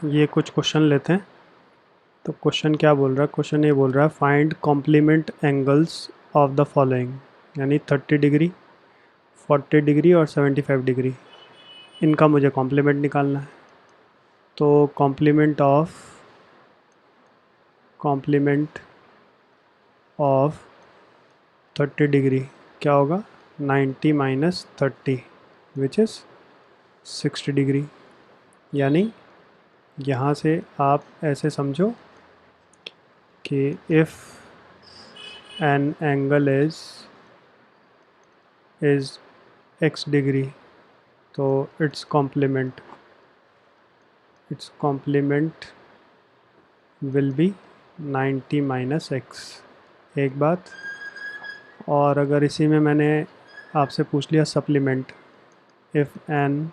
ये कुछ क्वेश्चन लेते हैं। तो क्वेश्चन क्या बोल रहा है? क्वेश्चन ये बोल रहा है find complement angles of the following, यानी 30 डिग्री, 40 डिग्री और 75 डिग्री। इनका मुझे कॉम्प्लीमेंट निकालना है। तो कॉम्प्लीमेंट ऑफ 30 डिग्री क्या होगा? 90 माइनस 30 विच इज़ 60 डिग्री। यानी यहाँ से आप ऐसे समझो कि if an angle is x degree, तो it's complement will be 90 minus x। एक बात और, अगर इसी में मैंने आपसे पूछ लिया supplement, if an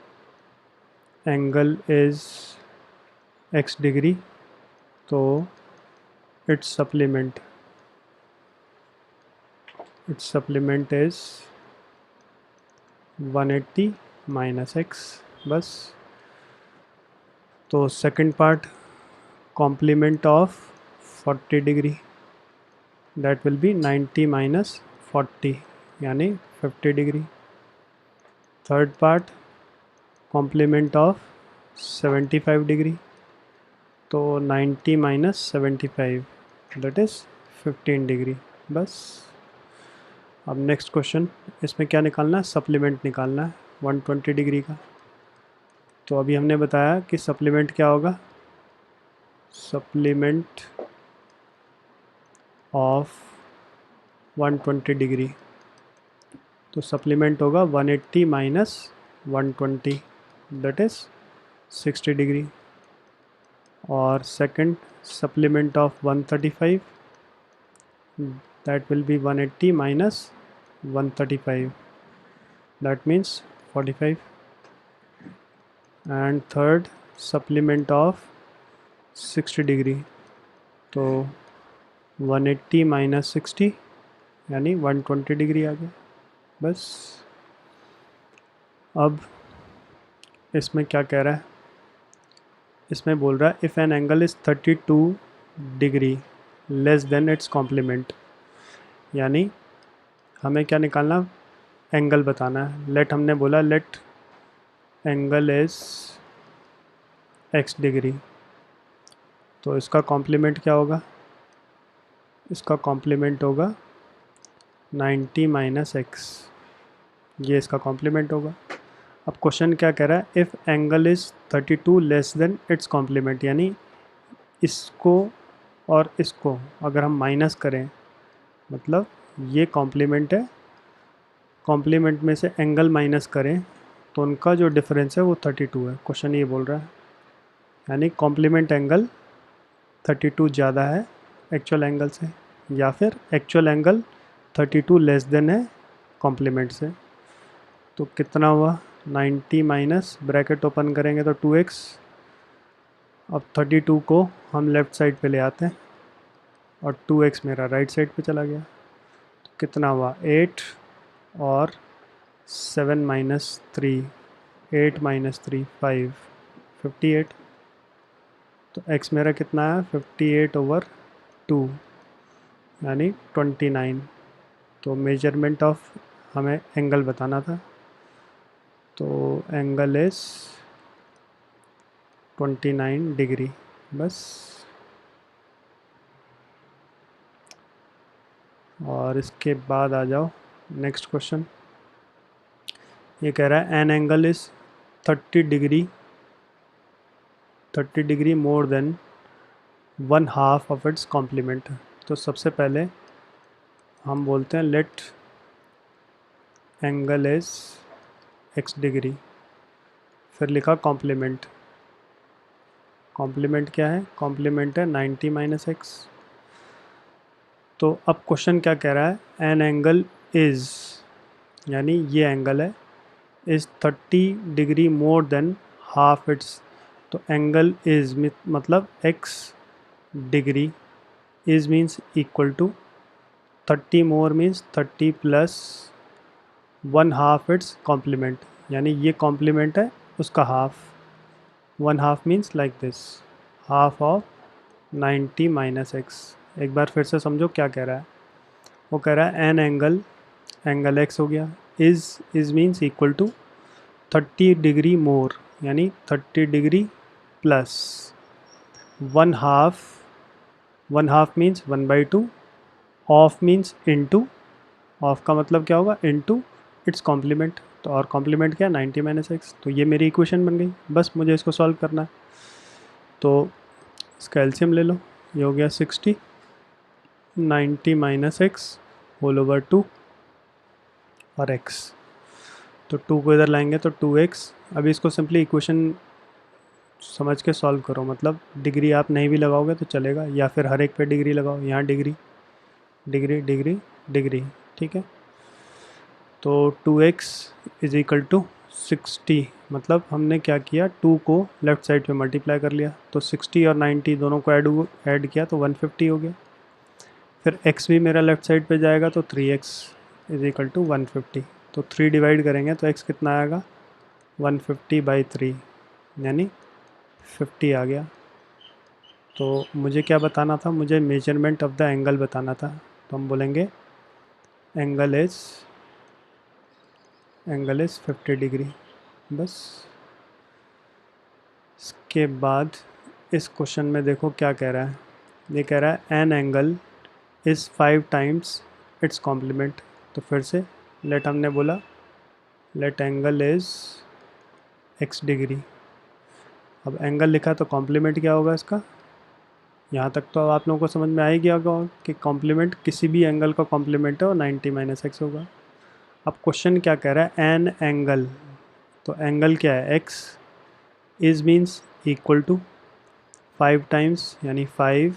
angle is x degree, तो it's supplement is 180 minus x। बस। तो second part, complement of 40 degree, that will be 90 minus 40 यानी 50 degree. Third part, complement of 75 degree, तो 90 माइनस 75 दैट इज़ 15 डिग्री। बस। अब next question, इसमें क्या निकालना है? सप्लीमेंट निकालना है 120 डिग्री का। तो अभी हमने बताया कि सप्लीमेंट क्या होगा? सप्लीमेंट ऑफ 120 डिग्री, तो सप्लीमेंट होगा 180 माइनस 120 दैट इज़ 60 डिग्री। और second, supplement of 135, that will be 180 minus 135, that means 45. and third, supplement of 60 degree, तो 180 माइनस 60 यानी 120 डिग्री आ गया। बस। अब इसमें क्या कह रहा है? इसमें बोल रहा है if an angle is 32 degree less than its complement, यानी हमें क्या निकालना? एंगल बताना है। लेट, हमने बोला let angle is x degree, तो इसका कॉम्प्लीमेंट क्या होगा? इसका कॉम्प्लीमेंट होगा 90 माइनस x, ये इसका कॉम्प्लीमेंट होगा। अब क्वेश्चन क्या कह रहा है? If angle is 32 less than its complement, यानी इसको और इसको अगर हम माइनस करें, मतलब ये कॉम्प्लीमेंट है, कॉम्प्लीमेंट में से एंगल माइनस करें तो उनका जो डिफरेंस है वो 32 है। क्वेश्चन ये बोल रहा है, यानी कॉम्प्लीमेंट एंगल 32 ज़्यादा है एक्चुअल एंगल से, या फिर एक्चुअल एंगल 32 लेस देन है कॉम्प्लीमेंट से। तो कितना हुआ? 90 माइनस, ब्रैकेट ओपन करेंगे तो 2x। अब 32 को हम लेफ़्ट साइड पे ले आते हैं और 2x मेरा राइट साइड पे चला गया। तो कितना हुआ? 8 और 7 माइनस 3, 8 माइनस 3 5, 58। तो x मेरा कितना है? 58/2 यानी 29। तो मेजरमेंट ऑफ हमें एंगल बताना था, तो एंगल इज़ 29 डिग्री। बस। और इसके बाद आ जाओ नेक्स्ट क्वेश्चन। ये कह रहा है an angle is 30 degree more than 1/2 of its complement. तो सबसे पहले हम बोलते हैं let angle is x degree, फिर लिखा कॉम्प्लीमेंट। कॉम्प्लीमेंट क्या है? कॉम्प्लीमेंट है 90 माइनस x। तो अब क्वेश्चन क्या कह रहा है? एन एंगल इज़, यानी ये एंगल है, is 30 degree more than half its. तो एंगल इज़ मतलब x degree, is means equal to 30 more means 30 plus 1/2 its complement, यानी ये कॉम्प्लीमेंट है उसका half. 1/2 means like this, half of 90 minus x. एक बार फिर से समझो क्या कह रहा है। वो कह रहा है एन एंगल एक्स हो गया, is means equal to 30 degree more, यानी 30 degree plus 1/2, 1/2 means 1/2, of means into, of का मतलब क्या होगा, इनटू इट्स कॉम्प्लीमेंट। तो और कॉम्प्लीमेंट क्या, 90 माइनस एक्स। तो ये मेरी इक्वेशन बन गई, बस मुझे इसको सॉल्व करना है। तो इसका एलसीएम ले लो, ये हो गया 60, 90 माइनस एक्स होल ओवर 2 और x। तो 2 को इधर लाएंगे तो 2x। अभी इसको सिंपली इक्वेशन समझ के सॉल्व करो, मतलब डिग्री आप नहीं भी लगाओगे तो चलेगा, या फिर हर एक पे डिग्री लगाओ, यहाँ डिग्री डिग्री डिग्री डिग्री, ठीक है। तो 2x इज इक्वल टू 60, मतलब हमने क्या किया, 2 को लेफ़्ट साइड पे मल्टीप्लाई कर लिया, तो 60 और 90 दोनों को ऐड किया तो 150 हो गया। फिर x भी मेरा लेफ़्ट साइड पे जाएगा तो 3x इज इक्वल टू 150। तो 3 डिवाइड करेंगे तो x कितना आएगा, 150/3, यानी 50 आ गया। तो मुझे क्या बताना था, मुझे मेजरमेंट ऑफ द एंगल बताना था। तो हम बोलेंगे एंगल इज़ 50 डिग्री, बस। इसके बाद इस क्वेश्चन में देखो क्या कह रहा है, ये कह रहा है an angle is 5 times its complement. तो फिर से लेट, हमने बोला let angle is x degree. अब एंगल लिखा तो कॉम्प्लीमेंट क्या होगा इसका, यहाँ तक तो आप लोगों को समझ में आ ही गया होगा कि कॉम्प्लीमेंट किसी भी एंगल का कॉम्प्लीमेंट है और 90 माइनस एक्स होगा। अब क्वेश्चन क्या कह रहा है, एन एंगल, तो एंगल क्या है, x, is means equal to 5 times, यानी 5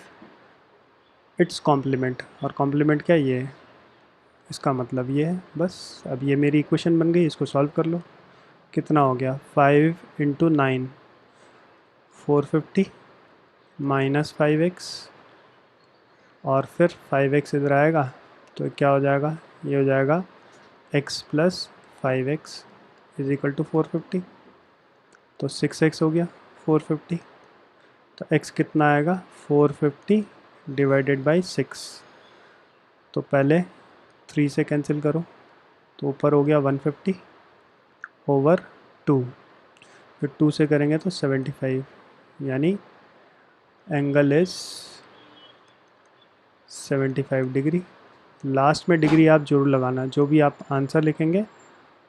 इट्स कॉम्प्लीमेंट, और कॉम्प्लीमेंट क्या ये है, इसका मतलब ये है, बस। अब ये मेरी इक्वेशन बन गई, इसको सॉल्व कर लो। कितना हो गया, 5 इंटू 9 450 माइनस 5x, और फिर 5x इधर आएगा तो क्या हो जाएगा, ये हो जाएगा x plus 5x is equal to 450। तो 6x हो गया 450। तो x कितना आएगा, 450 डिवाइडेड बाई 6। तो पहले 3 से कैंसिल करो, तो ऊपर हो गया 150 ओवर 2, फिर 2 से करेंगे तो 75, यानी एंगल इज़ 75 डिग्री। लास्ट में डिग्री आप ज़रूर लगाना, जो भी आप आंसर लिखेंगे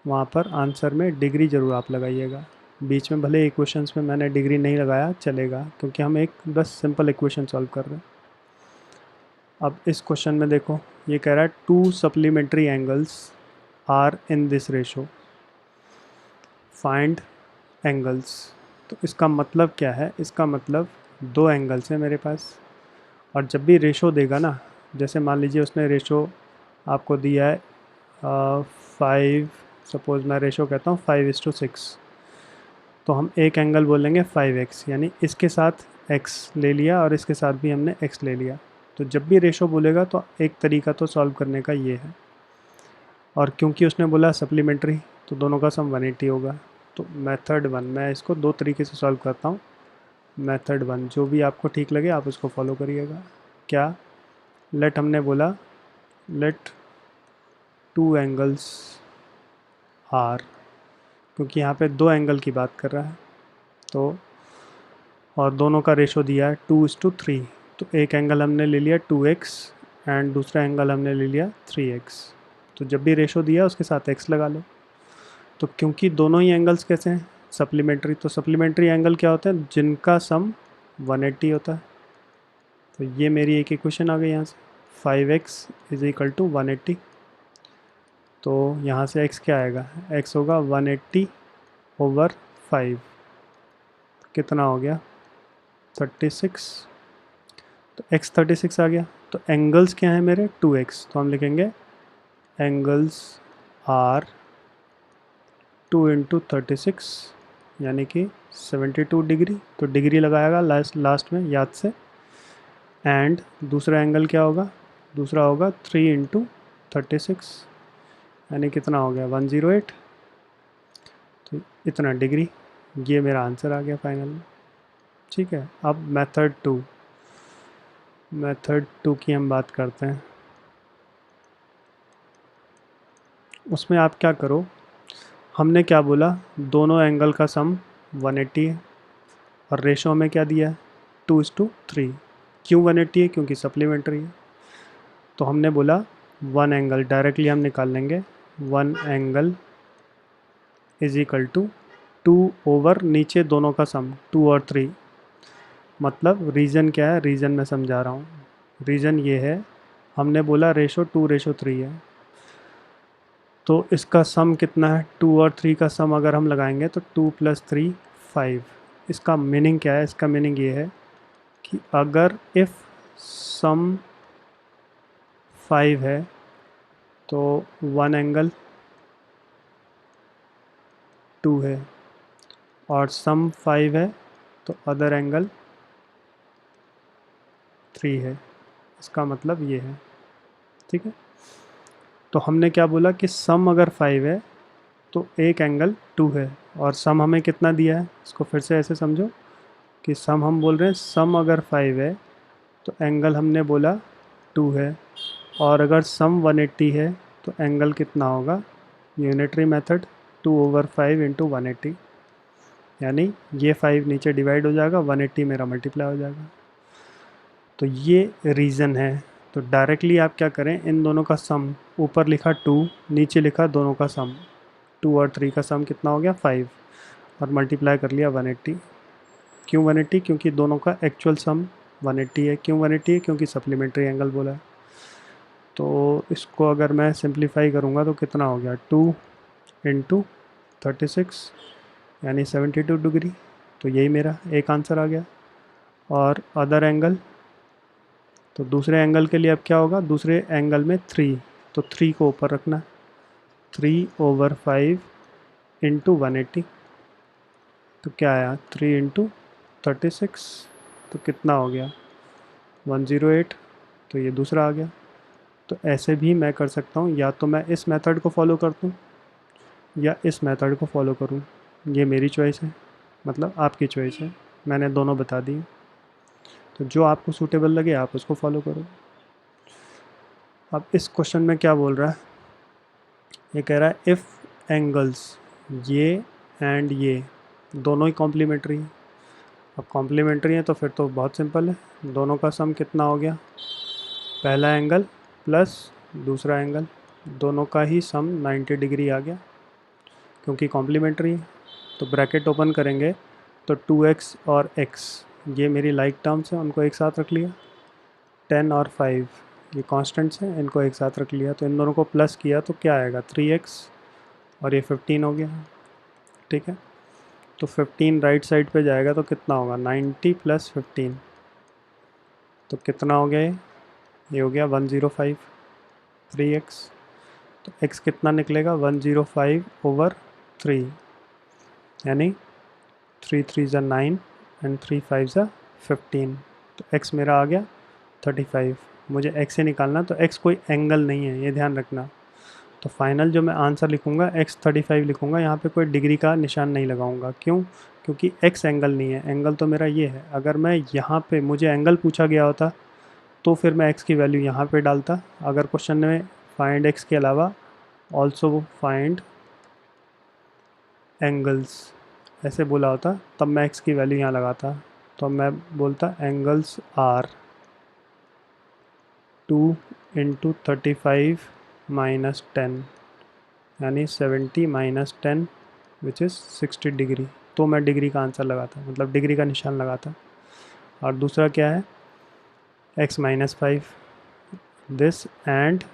वहाँ पर आंसर में डिग्री ज़रूर आप लगाइएगा। बीच में भले इक्वेशंस में मैंने डिग्री नहीं लगाया चलेगा, क्योंकि हम एक बस सिंपल इक्वेशन सॉल्व कर रहे हैं। अब इस क्वेश्चन में देखो, ये कह रहा है 2 supplementary angles are in this ratio, find angles. तो इसका मतलब क्या है, इसका मतलब 2 एंगल्स हैं मेरे पास, और जब भी रेशो देगा ना, जैसे मान लीजिए उसने रेशो आपको दिया है 5, सपोज़ मैं रेशो कहता हूँ 5:6, तो हम एक एंगल बोलेंगे 5x, यानी इसके साथ x ले लिया और इसके साथ भी हमने x ले लिया। तो जब भी रेशो बोलेगा तो एक तरीका तो सॉल्व करने का ये है, और क्योंकि उसने बोला सप्लीमेंट्री तो दोनों का सम 180 होगा। तो मेथड 1, मैं इसको 2 तरीके से सॉल्व करता हूँ। मेथड 1, जो भी आपको ठीक लगे आप उसको फॉलो करिएगा। क्या, लेट, हमने बोला लेट 2 एंगल्स आर, क्योंकि यहाँ पे 2 एंगल की बात कर रहा है, तो और दोनों का रेशो दिया है 2:3। तो एक एंगल हमने ले लिया 2x एंड दूसरा एंगल हमने ले लिया 3x। तो जब भी रेशो दिया उसके साथ x लगा लो। तो क्योंकि दोनों ही एंगल्स कैसे हैं, सप्लीमेंट्री, तो सप्लीमेंट्री एंगल क्या होते हैं, जिनका सम 180 होता है। तो ये मेरी एक इक्वेशन आ गई यहाँ से, 5x इज इक्वल टू 180। तो यहाँ से x क्या आएगा, x होगा 180 ओवर 5, कितना हो गया 36। तो x 36 आ गया। तो एंगल्स क्या हैं मेरे, 2x, तो हम लिखेंगे एंगल्स आर 2 इंटू 36, यानी कि 72 डिग्री। तो डिग्री लगाएगा लास्ट में याद से। एंड दूसरा एंगल क्या होगा, दूसरा होगा 3 इंटू 36, यानी कितना हो गया 108। तो इतना डिग्री, ये मेरा आंसर आ गया फाइनल। ठीक है, अब मेथड टू की हम बात करते हैं। उसमें आप क्या करो, हमने क्या बोला, दोनों एंगल का सम 180 है और रेशो में क्या दिया है 2:3। क्यों 180 है? क्योंकि सप्लीमेंट्री है। तो हमने बोला वन एंगल डायरेक्टली हम निकाल लेंगे, one angle is equal to 2 over नीचे दोनों का सम 2 और 3। मतलब रीज़न क्या है, रीज़न मैं समझा रहा हूँ। रीज़न ये है, हमने बोला रेशो 2:3 है, तो इसका सम कितना है, 2 और 3 का सम अगर हम लगाएंगे तो 2 + 3 5। इसका मीनिंग क्या है, इसका मीनिंग ये है कि अगर इफ़ सम 5 है तो वन एंगल 2 है, और सम 5 है तो अदर एंगल 3 है। इसका मतलब ये है। ठीक है, तो हमने क्या बोला कि सम अगर 5 है तो एक एंगल 2 है, और सम हमें कितना दिया है, इसको फिर से ऐसे समझो कि सम हम बोल रहे हैं, सम अगर 5 है तो एंगल हमने बोला 2 है, और अगर सम 180 है तो एंगल कितना होगा, यूनिटरी मेथड 2/5 × 180, यानी ये 5 नीचे डिवाइड हो जाएगा, 180 मेरा मल्टीप्लाई हो जाएगा। तो ये रीज़न है। तो डायरेक्टली आप क्या करें, इन दोनों का सम, ऊपर लिखा 2, नीचे लिखा दोनों का सम, 2 और 3 का सम कितना हो गया 5, और मल्टीप्लाई कर लिया 180। क्यों 180? क्योंकि दोनों का एक्चुअल सम 180 है। क्यों 180 है? क्योंकि सप्लीमेंट्री एंगल बोला है। तो इसको अगर मैं सिंप्लीफाई करूँगा तो कितना हो गया, 2 × 36 यानी 72 डिग्री। तो यही मेरा एक आंसर आ गया। और अदर एंगल, तो दूसरे एंगल के लिए अब क्या होगा, दूसरे एंगल में 3, तो 3 को ऊपर रखना, 3/5 × 180। तो क्या आया, 3 × 36, तो कितना हो गया 108। तो ये दूसरा आ गया। तो ऐसे भी मैं कर सकता हूँ, या तो मैं इस मेथड को फॉलो करता हूँ या इस मेथड को फॉलो करूँ, ये मेरी चॉइस है, मतलब आपकी चॉइस है। मैंने दोनों बता दिए, तो जो आपको सूटेबल लगे आप उसको फॉलो करो। अब इस क्वेश्चन में क्या बोल रहा है, ये कह रहा है इफ़ एंगल्स ये एंड ये दोनों ही कॉम्प्लीमेंट्री हैं। अब कॉम्प्लीमेंट्री हैं तो फिर तो बहुत सिंपल है, दोनों का सम कितना हो गया, पहला एंगल प्लस दूसरा एंगल, दोनों का ही सम 90 डिग्री आ गया, क्योंकि कॉम्प्लीमेंट्री है। तो ब्रैकेट ओपन करेंगे तो 2x और x, ये मेरी लाइक टर्म्स हैं, उनको एक साथ रख लिया। 10 और 5 ये कांस्टेंट्स हैं, इनको एक साथ रख लिया। तो इन दोनों को प्लस किया तो क्या आएगा, 3x, और ये 15 हो गया। ठीक है, तो 15 राइट साइड पे जाएगा तो कितना होगा, 90 + 15, तो कितना हो गया, ये हो गया 105, 3x। तो x कितना निकलेगा, 105/3, यानी 3 3 ज़ा 9 एंड 3 5 ज़ा 15। तो x मेरा आ गया 35। मुझे x से निकालना, तो x कोई एंगल नहीं है, ये ध्यान रखना। तो फाइनल जो मैं आंसर लिखूँगा x 35 लिखूँगा, यहाँ पे कोई डिग्री का निशान नहीं लगाऊँगा। क्यों? क्योंकि x एंगल नहीं है, एंगल तो मेरा ये है। अगर मैं यहाँ पे, मुझे एंगल पूछा गया होता तो फिर मैं x की वैल्यू यहाँ पे डालता। अगर क्वेश्चन में फाइंड x के अलावा ऑल्सो फाइंड एंगल्स ऐसे बोला होता, तब मैं x की वैल्यू यहाँ लगाता। तो मैं बोलता एंगल्स आर 2 × 35 - 10, यानी 70 - 10 विच इज़ 60 डिग्री। तो मैं डिग्री का आंसर लगाता, मतलब डिग्री का निशान लगाता। और दूसरा क्या है, x - 5 this and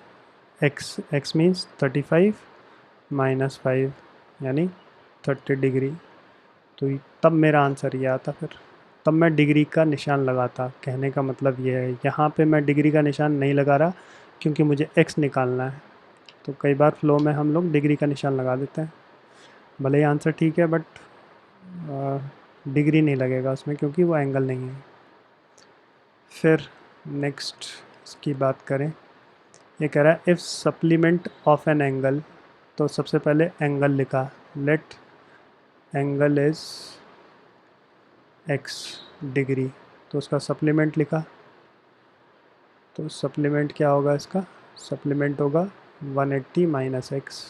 x means 35 - 5 यानी 30 डिग्री। तो तब मेरा आंसर ये आता, फिर तब मैं डिग्री का निशान लगाता। कहने का मतलब ये है, यहाँ पे मैं डिग्री का निशान नहीं लगा रहा क्योंकि मुझे x निकालना है। तो कई बार फ्लो में हम लोग डिग्री का निशान लगा देते हैं, भले ही आंसर ठीक है बट डिग्री नहीं लगेगा उसमें क्योंकि वो एंगल नहीं है। फिर नेक्स्ट इसकी बात करें, ये कह रहा है if supplement of an angle, तो सबसे पहले एंगल लिखा, let angle is x degree, तो उसका सप्लीमेंट लिखा, तो सप्लीमेंट क्या होगा इसका, सप्लीमेंट होगा 180 माइनस एक्स।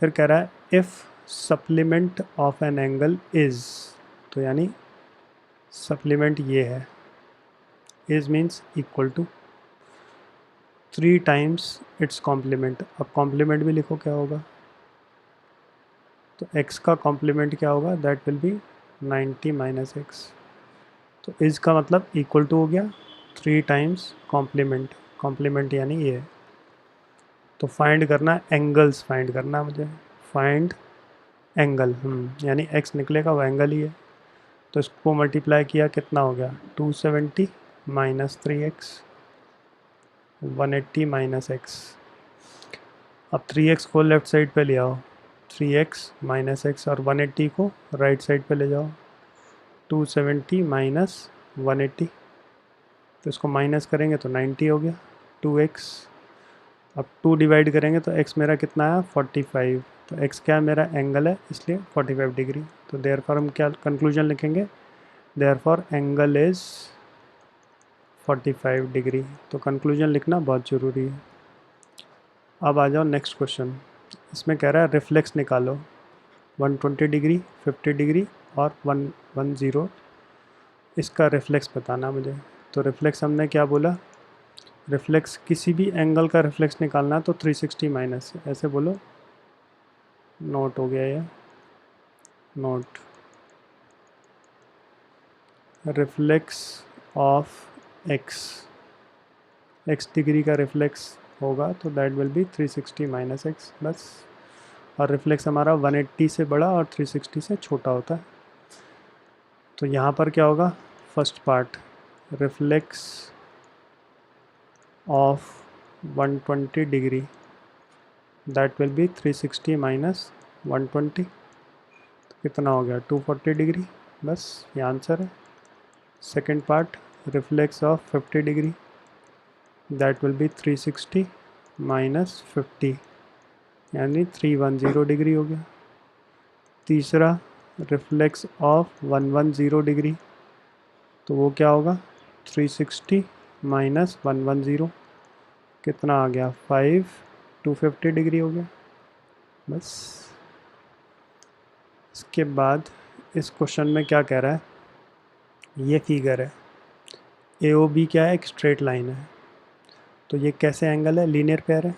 फिर कह रहा है if supplement of an angle is, तो यानी सप्लीमेंट ये है, is means equal to 3 times its complement. अब कॉम्प्लीमेंट भी लिखो क्या होगा, तो x का कॉम्प्लीमेंट क्या होगा, that will be 90 minus x. तो इज़ का मतलब इक्वल टू हो गया 3 टाइम्स कॉम्प्लीमेंट, कॉम्प्लीमेंट यानी ये। तो फाइंड करना एंगल्स, फाइंड करना मुझे, फाइंड एंगल, यानी x निकलेगा वो एंगल ही है। तो इसको मल्टीप्लाई किया कितना हो गया, 270 माइनस 3x, 180 माइनस एक्स। अब 3x को लेफ़्ट साइड पे ले आओ, 3x माइनस एक्स, और 180 को राइट साइड पे ले जाओ, 270 माइनस 180, तो इसको माइनस करेंगे तो 90 हो गया, 2x। अब 2 डिवाइड करेंगे तो x मेरा कितना आया 45, तो x क्या है मेरा एंगल है, इसलिए 45 डिग्री। तो देयरफॉर हम क्या कंक्लूजन लिखेंगे, देयरफॉर एंगल इज़ 45 डिग्री। तो कंक्लूजन लिखना बहुत ज़रूरी है। अब आ जाओ नेक्स्ट क्वेश्चन, इसमें कह रहा है रिफ्लेक्स निकालो 120 डिग्री, 50 डिग्री और 110, इसका रिफ्लेक्स बताना मुझे। तो रिफ्लेक्स हमने क्या बोला, रिफ्लेक्स किसी भी एंगल का रिफ्लेक्स निकालना है तो 360 माइनस, ऐसे बोलो, नोट हो गया ये, note. Reflex of x degree का रिफ्लेक्स होगा तो that will B 360 minus x बस। और रिफ्लेक्स हमारा 180 से बड़ा और 360 से छोटा होता है। तो यहाँ पर क्या होगा, first part reflex of 120 degree that will B 360 minus 120, कितना हो गया 240 डिग्री, बस ये आंसर है। Second part reflex of 50 degree that will B 360 minus 50, यानी 310 डिग्री हो गया। तीसरा रिफ्लेक्स ऑफ 110 डिग्री, तो वो क्या होगा 360 माइनस 110, कितना आ गया 250 डिग्री हो गया, बस। इसके बाद इस क्वेश्चन में क्या कह रहा है, ये फिगर है AOB क्या है, एक स्ट्रेट लाइन है, तो ये कैसे एंगल है, लीनियर पेयर है,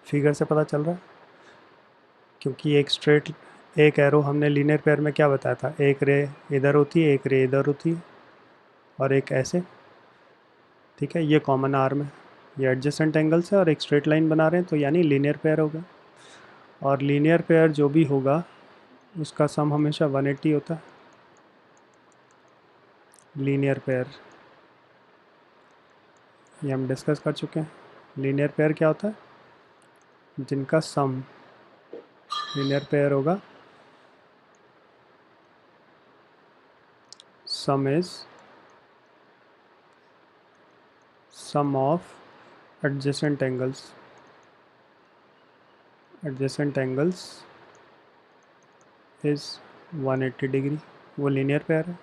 फिगर से पता चल रहा है, क्योंकि एक एरो हमने लीनियर पेयर में क्या बताया था, एक रे इधर होती है, एक रे इधर होती है, और एक ऐसे, ठीक है, ये कॉमन आर्म है, ये एडजेसेंट एंगल्स है और एक स्ट्रेट लाइन बना रहे हैं, तो यानी लीनियर पेयर होगा। और लीनियर पेयर जो भी होगा उसका सम हमेशा 180 होता है, लीनियर पेयर, ये हम डिस्कस कर चुके हैं। लीनियर पेयर क्या होता है, जिनका सम, लीनियर पेयर होगा sum is sum of adjacent angles, adjacent angles is 180 degree, वो लीनियर पेयर है।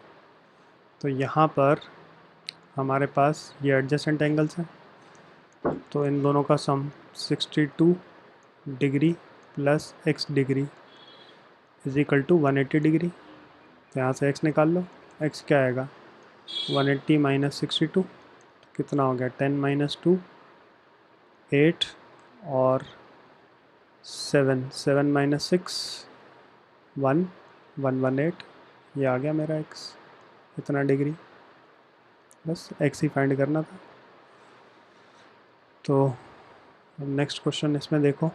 तो यहाँ पर हमारे पास ये एडजेसेंट एंगल्स हैं, तो इन दोनों का sum 62 degree plus x degree is equal to 180 degree. तो यहाँ से x निकाल लो, x क्या आएगा 180 माइनस 62, कितना हो गया 10 माइनस 2 8, और 7 माइनस 6 1 118, ये आ गया मेरा x, इतना डिग्री, बस x ही फाइंड करना था। तो नेक्स्ट क्वेश्चन इसमें देखो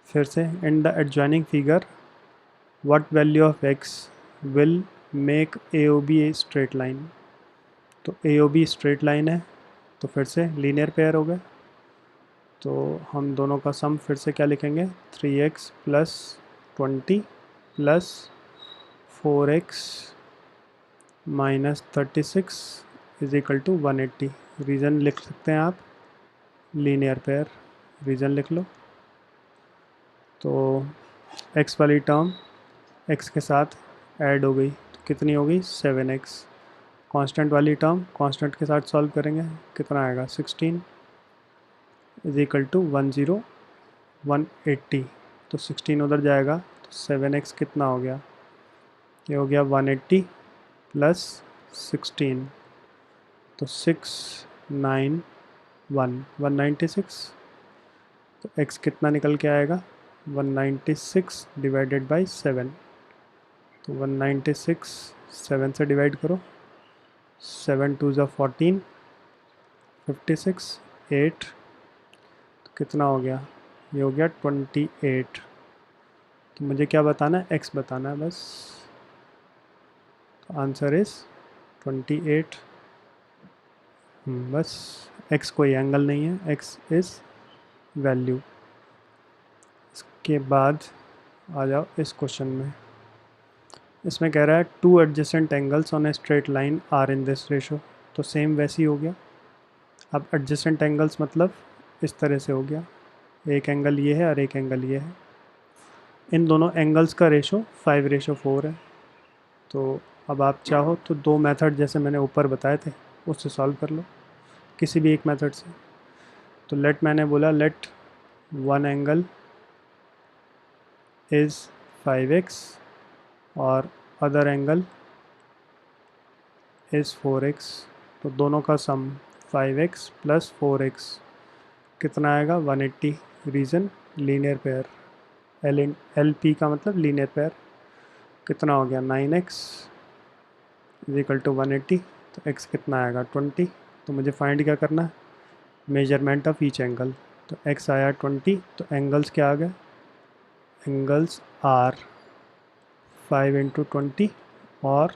फिर से, in the adjoining figure what value of x will make AOB A straight line. तो AOB स्ट्रेट लाइन है, तो फिर से लीनियर पेयर हो गए, तो हम दोनों का सम फिर से क्या लिखेंगे 3x plus 20 plus 4x minus 36 is equal to 180। Reason लिख सकते हैं आप, लीनियर पेयर, रीज़न लिख लो। तो x वाली टर्म x के साथ ऐड हो गई तो कितनी हो गई 7x। कांस्टेंट वाली टर्म कांस्टेंट के साथ सॉल्व करेंगे, कितना आएगा 16 इज इक्वल टू 180। तो 16 उधर जाएगा तो 7x कितना हो गया, ये हो गया 180 प्लस 16 तो 196। तो x कितना निकल के आएगा 196 डिवाइडेड बाई 7। तो 196 7 से डिवाइड करो, 7 2 ज़ा 14, 56 8 तो कितना हो गया, ये हो गया 28। तो मुझे क्या बताना है, x बताना है बस। तो आंसर इज़ 28। बस x कोई एंगल नहीं है, x इज़ वैल्यू। इसके बाद आ जाओ इस क्वेश्चन में। इसमें कह रहा है 2 adjacent angles on a straight line are in this ratio. तो सेम वैसे ही हो गया। अब एडजेसेंट एंगल्स मतलब इस तरह से हो गया, एक एंगल ये है और एक एंगल ये है। इन दोनों एंगल्स का रेशो 5:4 है। तो अब आप चाहो तो दो मेथड जैसे मैंने ऊपर बताए थे उससे सॉल्व कर लो, किसी भी एक मेथड से। तो मैंने बोला let one angle is 5x और अदर एंगल इज़ 4x। तो दोनों का सम 5x प्लस 4x कितना आएगा 180। Reason linear pair, L P का मतलब लीनियर पेयर। कितना हो गया 9x इज इक्वल टू 180। तो x कितना आएगा 20। तो मुझे फाइंड क्या करना है, मेजरमेंट ऑफ ईच एंगल। तो x आया 20, तो एंगल्स क्या आ गए, एंगल्स आर 5 इंटू 20 और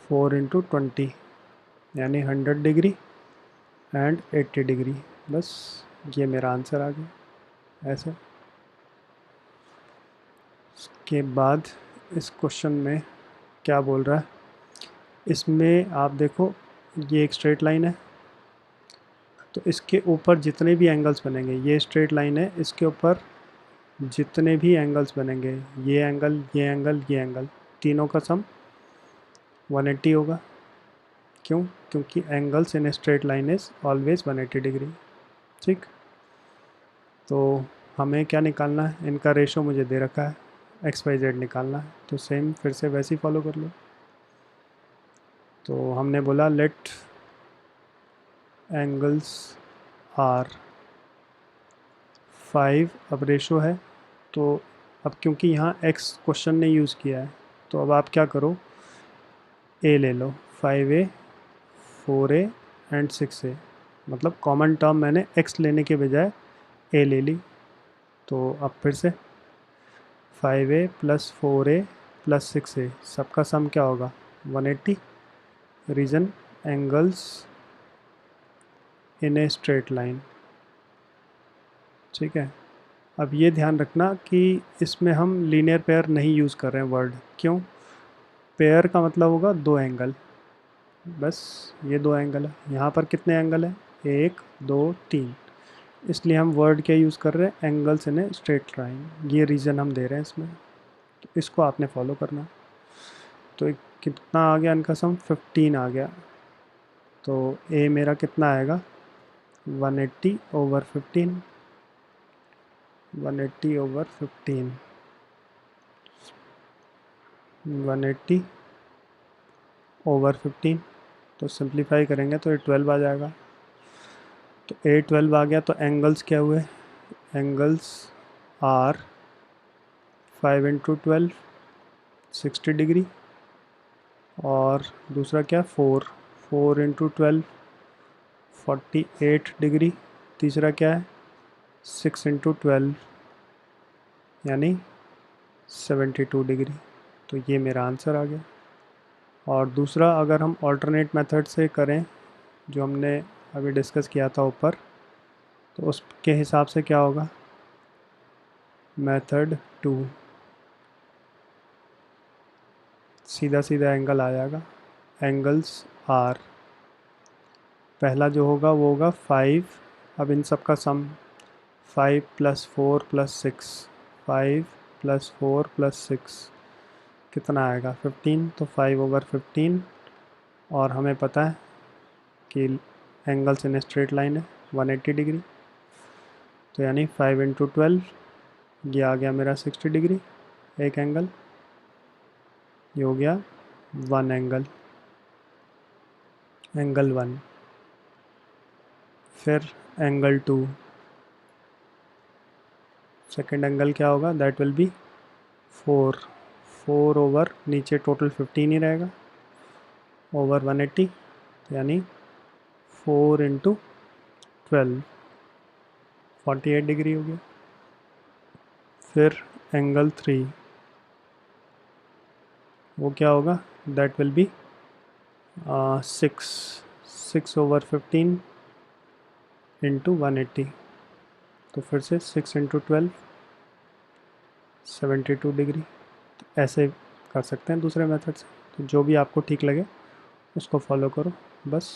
4 इंटू 20 यानी 100 डिग्री एंड 80 डिग्री। बस ये मेरा आंसर आ गया ऐसे। इसके बाद इस क्वेश्चन में क्या बोल रहा है, इसमें आप देखो ये एक स्ट्रेट लाइन है, तो इसके ऊपर जितने भी एंगल्स बनेंगे, ये स्ट्रेट लाइन है, इसके ऊपर जितने भी एंगल्स बनेंगे, ये एंगल ये एंगल ये एंगल, तीनों का सम 180 होगा। क्यों, क्योंकि angles in A straight line is always 180 degree. ठीक, तो हमें क्या निकालना है, इनका रेशो मुझे दे रखा है, XYZ निकालना है। तो सेम फिर से वैसे ही फॉलो कर लो। तो हमने बोला लेट एंगल्स आर 5, अब रेशो है तो अब क्योंकि यहाँ x क्वेश्चन ने यूज़ किया है, तो अब आप क्या करो, a ले लो, 5a 4a एंड 6a, मतलब कॉमन टर्म मैंने x लेने के बजाय a ले ली। तो अब फिर से 5a plus 4a plus 6a सबका सम क्या होगा 180। Reason angles in A straight line. ठीक है, अब ये ध्यान रखना कि इसमें हम लीनियर पेयर नहीं यूज़ कर रहे हैं वर्ड। क्यों, पेयर का मतलब होगा दो एंगल, बस ये दो एंगल है। यहाँ पर कितने एंगल हैं, 1 2 3, इसलिए हम वर्ड क्या यूज़ कर रहे हैं, angles in A straight line. ये रीज़न हम दे रहे हैं इसमें, तो इसको आपने फॉलो करना। तो कितना आ गया इनका सम 15 आ गया। तो ए मेरा कितना आएगा 180 ओवर 15, 180 ओवर 15, 180 ओवर 15। तो सिंप्लीफाई करेंगे तो ये 12 आ जाएगा। तो ए 12 आ गया। तो एंगल्स क्या हुए, एंगल्स आर 5 इंटू 12 60 डिग्री, और दूसरा क्या 4 इंटू 12 48 डिग्री, तीसरा क्या है 6 इंटू 12 यानी 72 डिग्री। तो ये मेरा आंसर आ गया। और दूसरा अगर हम ऑल्टरनेट मेथड से करें जो हमने अभी डिस्कस किया था ऊपर, तो उसके हिसाब से क्या होगा, मेथड 2 सीधा सीधा एंगल आ जाएगा। एंगल्स आर पहला जो होगा वो होगा 5, अब इन सब का सम 5 प्लस 4 प्लस 6, 5 प्लस 4 प्लस 6 कितना आएगा 15, तो 5/15, और हमें पता है कि एंगल्स इन स्ट्रेट लाइन है 180 डिग्री, तो यानी 5 × 12, ये आ गया मेरा 60 डिग्री एक एंगल, ये हो गया 1 एंगल, एंगल 1। फिर एंगल 2, सेकेंड एंगल क्या होगा, दैट विल बी 4 ओवर, नीचे टोटल 15 ही रहेगा, ओवर 180, यानी 4 × 12, 48 डिग्री हो गया। फिर एंगल 3, वो क्या होगा, दैट विल बी 6/15 × 180, तो फिर से 6 × 12, 72 डिग्री। तो ऐसे कर सकते हैं दूसरे मेथड से, तो जो भी आपको ठीक लगे उसको फॉलो करो बस।